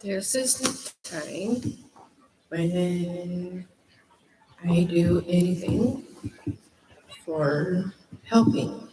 There's this time when I do anything for helping.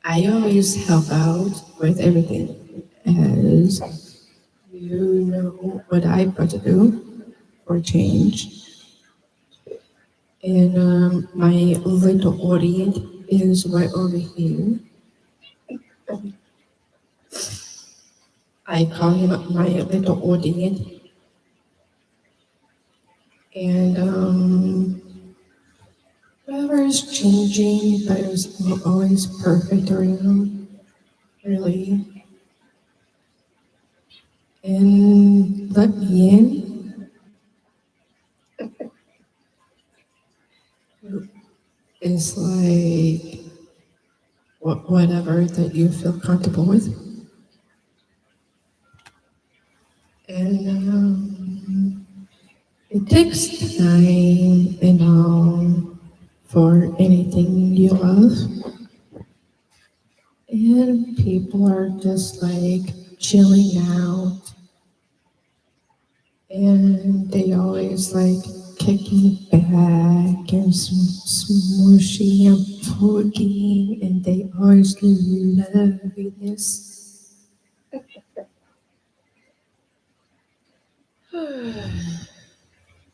I always help out with everything. As you know what I got to do for change. And my little audience is right over here. I call him my little audience. And whatever is changing, but it was always perfect around, really. And let me in. Is like whatever that you feel comfortable with. And it takes time and for anything you love. And people are just like chilling out. And they always like kicking back and smushy and poking. And they always love this.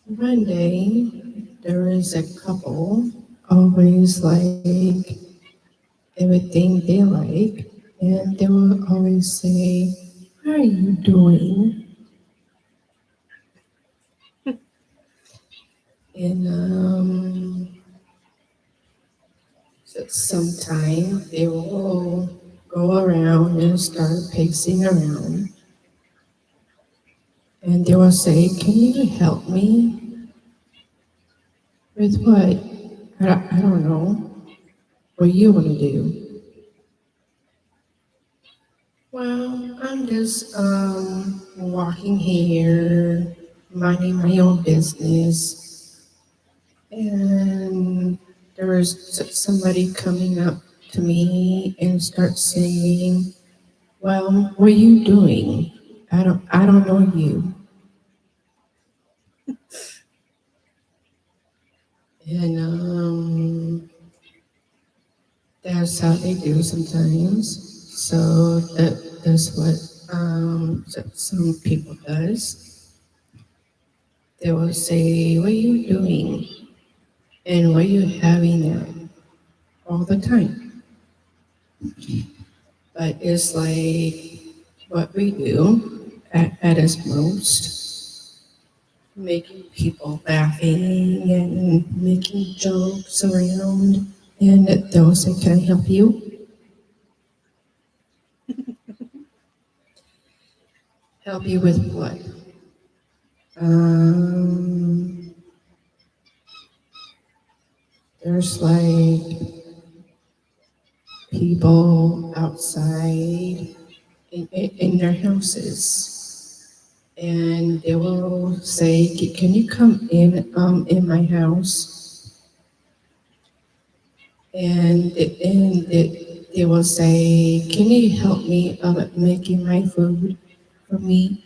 One day, there is a couple always like everything they like, and they will always say, "How are you doing?" And sometime they will go around and start pacing around, and they will say, "Can you help me with what? I don't know. What you want to do?" Well, I'm just walking here, minding my own business, and there was somebody coming up to me and start saying, "Well, what are you doing? I don't know you." And that's how they do sometimes. So that's what some people does. They will say, "What are you doing? And what are you having at?" All the time. But it's like what we do at its most, making people laughing and making jokes around. And they'll say, "Can I help you?" Help you with what? Um, there's like people outside in their houses, and they will say, "Can you come in my house?" And they will say, "Can you help me making my food for me?"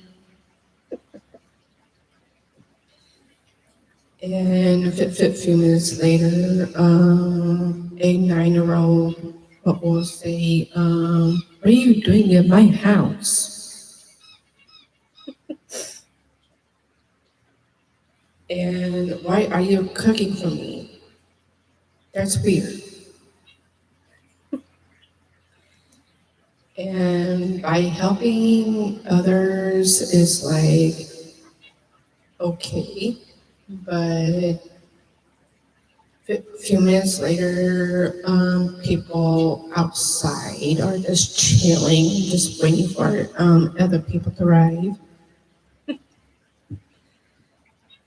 And a few minutes later, a 9-year-old will say, "What are you doing in my house? And why are you cooking for me? That's weird." And by helping others is like, okay, but a few minutes later, people outside are just chilling, just waiting for other people to arrive.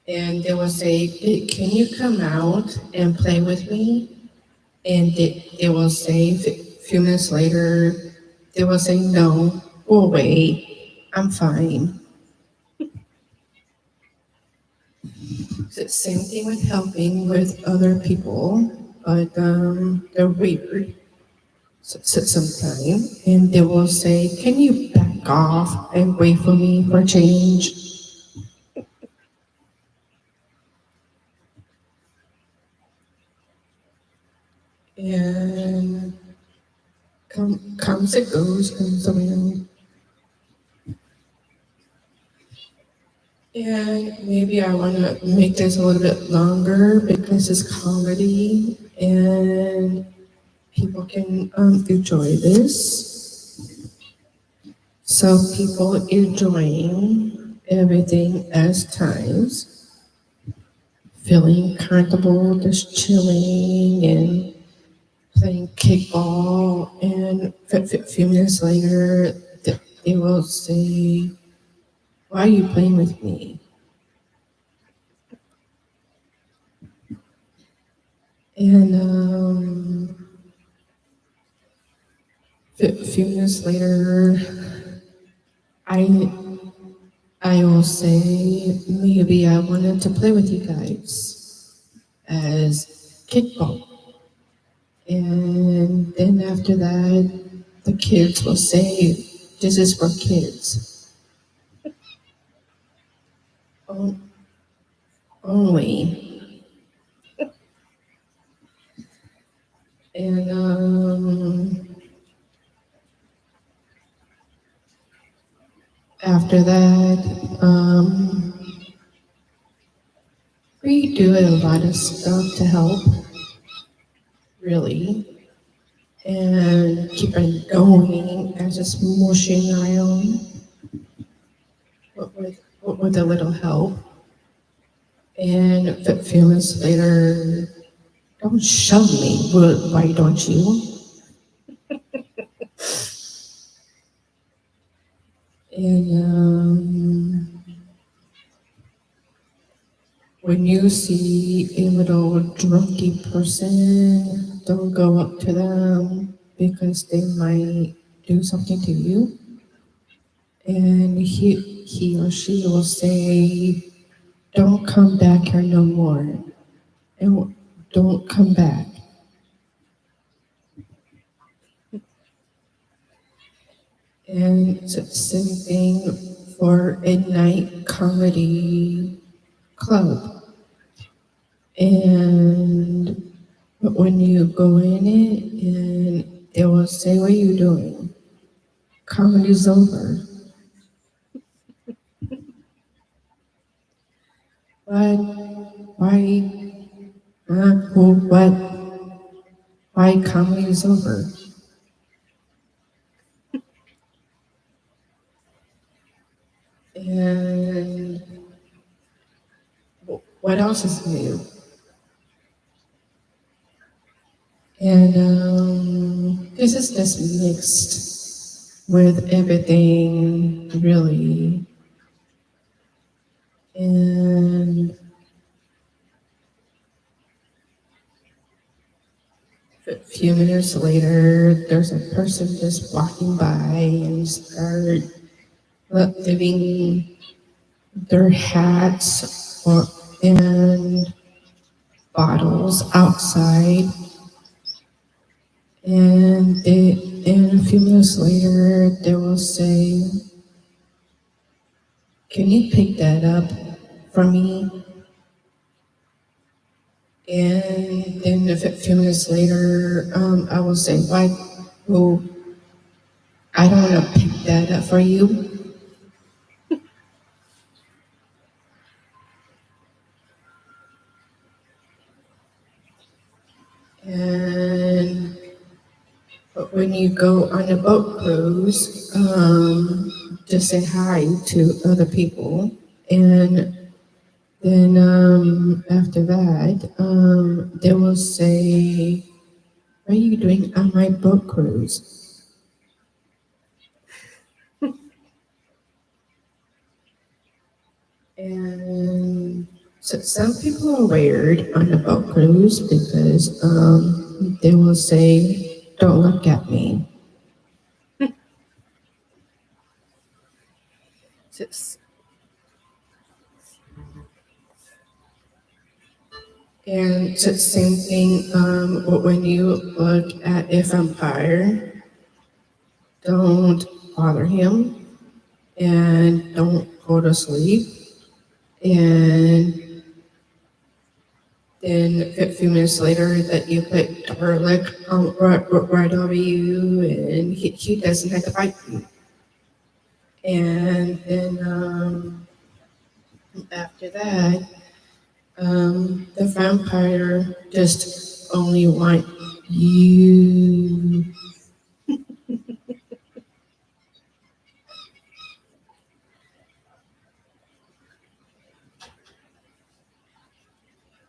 And they will say, "Hey, can you come out and play with me?" And they will say, a few minutes later, they will say, "No, go away. I'm fine." So same thing with helping with other people, but they're weird sometimes. And they will say, "Can you back off and wait for me for change. And comes it goes, comes around. And maybe I want to make this a little bit longer because it's comedy and people can enjoy this. So people enjoying everything as times, feeling comfortable, just chilling and playing kickball. And a few minutes later, they will say, "Why are you playing with me?" And a few minutes later, I I will say maybe I wanted to play with you guys as kickball. And then after that, the kids will say, "This is for kids only." And after that, we do a lot of stuff to help, really, and keep it going and just mushing around with a little help. And a few minutes later, don't shove me. Well, why don't you? And when you see a little drunky person, don't go up to them because they might do something to you. And he or she will say, "Don't come back here no more." And don't come back. And it's the same thing for a night comedy club. And when you go in it, and they will say, "What are you doing? Comedy's over." What? Why? Who? What? Why comedy is over? And what else is new? And this is just mixed with everything, really. And a few minutes later, there's a person just walking by and start leaving their hats or and bottles outside. And a few minutes later, they will say, "Can you pick that up for me?" And then a few minutes later, I will say, "Why? Oh, I don't want to pick that up for you." And when you go on a boat cruise, just say hi to other people. And then after that, they will say, "What are you doing on my boat cruise?" And so some people are weird on a boat cruise because they will say, "Don't look at me." And so same thing when you look at a vampire, don't bother him. and don't go to sleep. And then a few minutes later that you put garlic right over you and he doesn't have to bite you. And then after that, the vampire just only want you.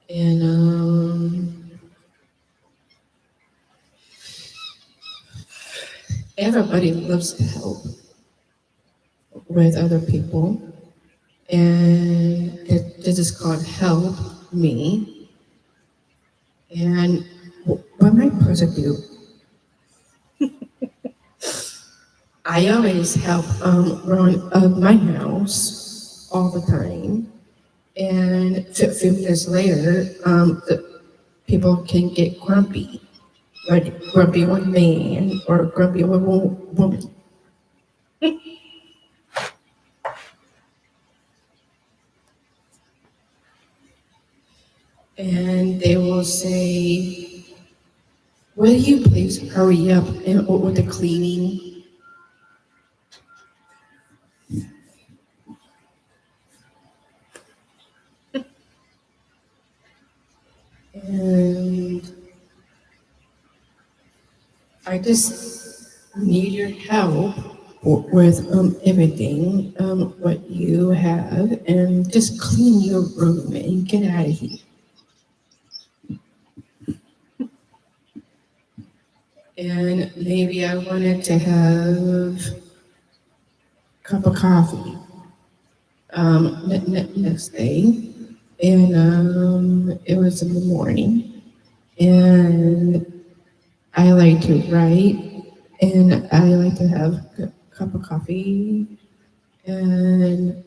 And everybody loves to help with other people. And this is called Help Me. And what am I supposed to do? I always help around my house all the time. And a few minutes later, the people can get grumpy, like grumpy with man or grumpy with woman. And they will say, will you please hurry up with the cleaning? And I just need your help with everything what you have and just clean your room and get out of here. And maybe I wanted to have a cup of coffee next day. And it was in the morning. And I like to write and I like to have a cup of coffee. And a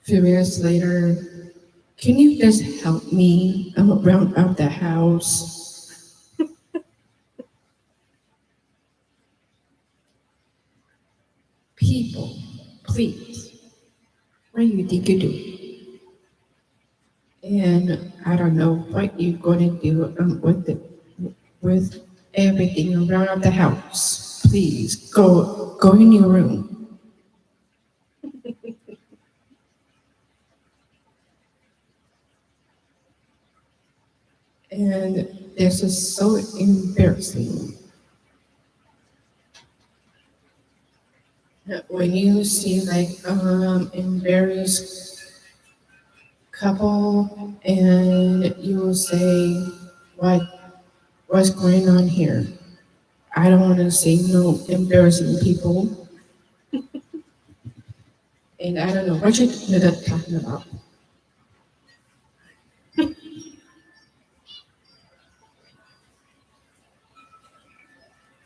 few minutes later, can you just help me around out the house? People, please, what do you think you do? And I don't know what you're going to do with everything around the house. Please go in your room. And this is so embarrassing. When you see like embarrassed couple and you will say, what's going on here? I don't want to see no embarrassing people. And I don't know what you're talking about.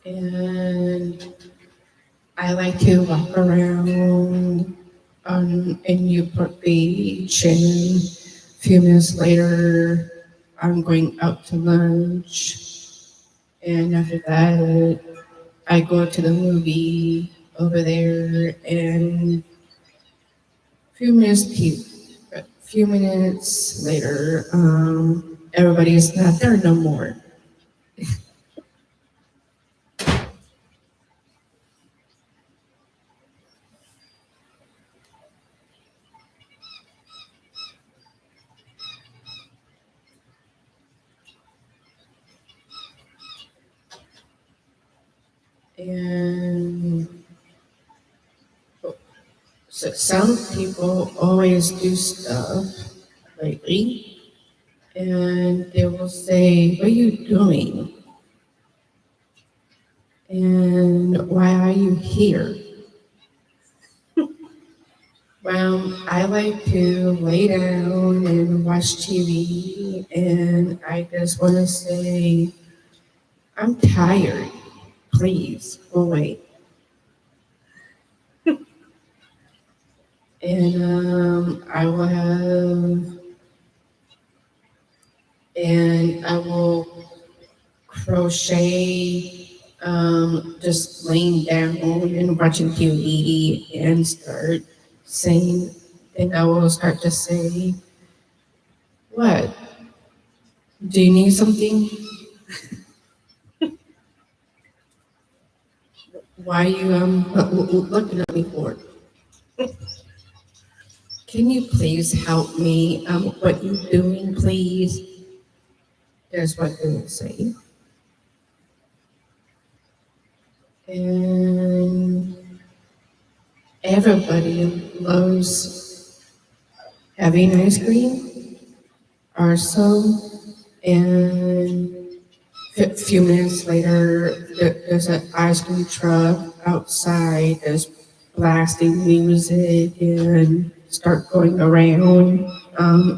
And I like to walk around in Newport Beach, and a few minutes later, I'm going out to lunch. And after that, I go to the movie over there, and a few minutes later, everybody is not there no more. And so some people always do stuff lately, and they will say, "What are you doing? And why are you here?" Well, I like to lay down and watch TV, and I just want to say, I'm tired. Please go away. And I will crochet just laying down and watching TV and start saying, then I will start to say, what? Do you need something? Why are you looking at me for? Can you please help me? What you doing, please? That's what they will say. And everybody loves having ice cream or so. And a few minutes later, there's an ice cream truck outside that's blasting music and start going around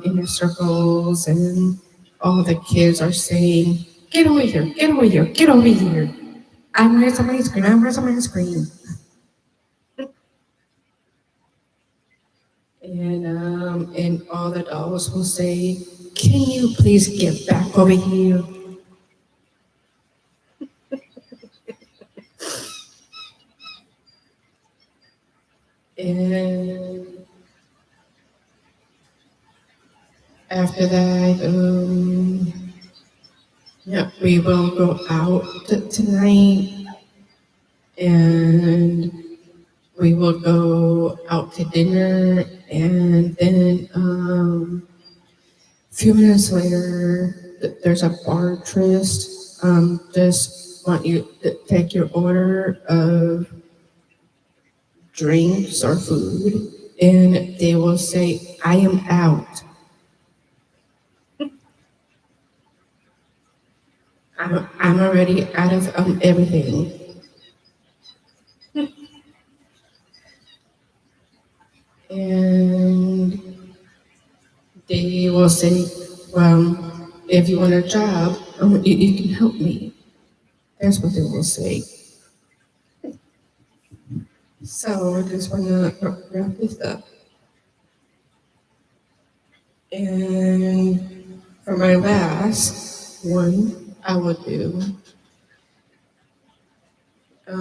in circles, and all the kids are saying, "Get over here! Get over here! Get over here! I want some ice cream! I want some ice cream!" And all the dolls will say, "Can you please get back over here?" And after that, yeah, we will go out tonight, and we will go out to dinner, and then a few minutes later, there's a bar tryst. Just want you to take your order of drinks or food, and they will say, "I am out. I'm already out of everything." And they will say, "Well, if you want a job, you can help me." That's what they will say. So I just want to wrap this up. And for my last one, I will do a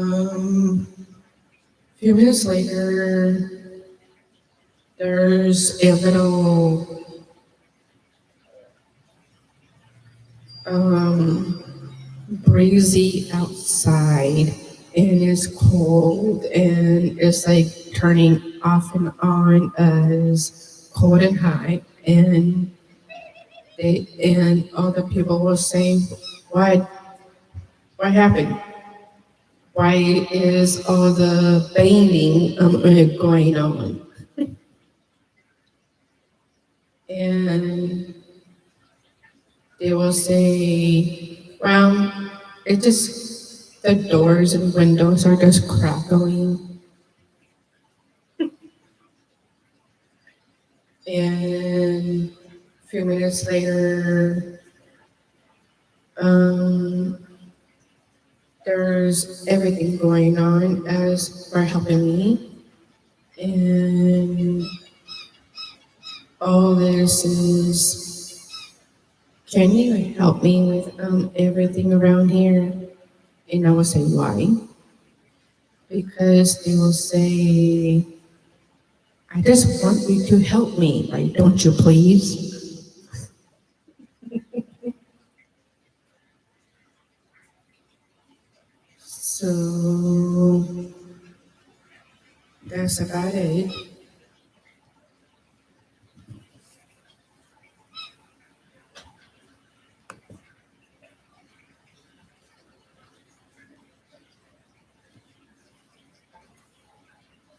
few minutes later, there's a little breezy outside, and it's cold, and it's like turning off and on as cold and hot, and all the people will say, what what happened? Why is all the banging going on? And they will say, well, it just, the doors and windows are just crackling. And a few minutes later, um, there's everything going on as for helping me. And all this is, can you help me with everything around here? And I will say, why? Because they will say, I just want you to help me, like, don't you please? So that's about it.